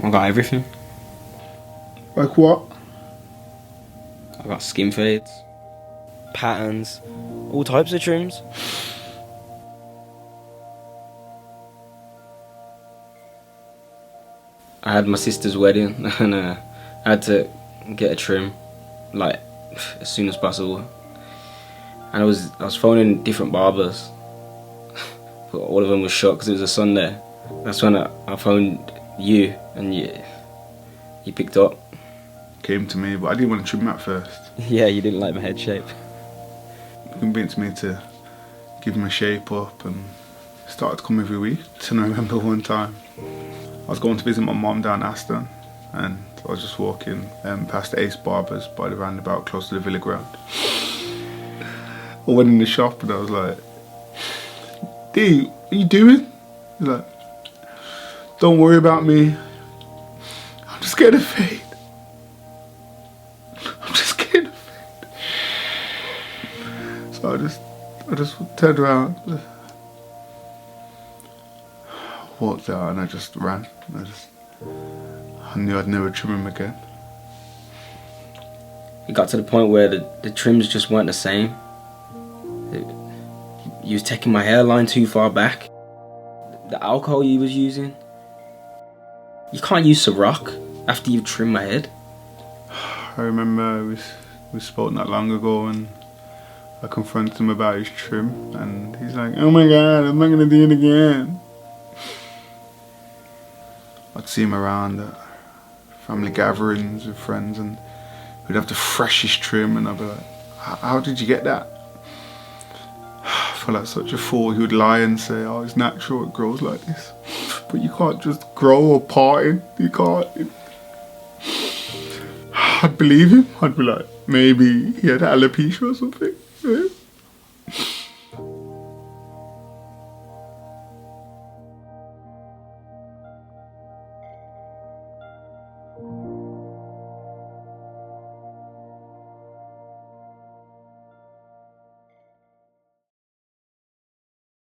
I got everything. Like what? I got skin fades, patterns, all types of trims. I had my sister's wedding and I had to get a trim, like, as soon as possible. And I was phoning different barbers, but all of them were shut because it was a Sunday. That's when I phoned you, and you picked up. Came to me, but I didn't want to trim at first. Yeah, you didn't like my head shape. He convinced me to give him a shape up and started to come every week. And I remember one time, I was going to visit my mum down Aston, and I was just walking past Ace Barber's by the roundabout close to the Villa ground. I went in the shop and I was like, "Dude, what are you doing?" He's like, "Don't worry about me. I'm just getting a fade. I'm just getting a fade." So I just turned around, walked out, and I just ran. I knew I'd never trim him again. It got to the point where the trims just weren't the same. You was taking my hairline too far back. The alcohol you was using. You can't use Ciroc after you've trimmed my head. I remember we spoke not long ago, and I confronted him about his trim, and he's like, "Oh my God, I'm not gonna do it again." I'd see him around at family gatherings with friends, and we'd have the freshest trim, and I'd be like, "How did you get that?" I felt like such a fool. He would lie and say, "Oh, it's natural, it grows like this." But you can't just grow a parting. You can't. I'd believe him. I'd be like, maybe he had alopecia or something. Yeah.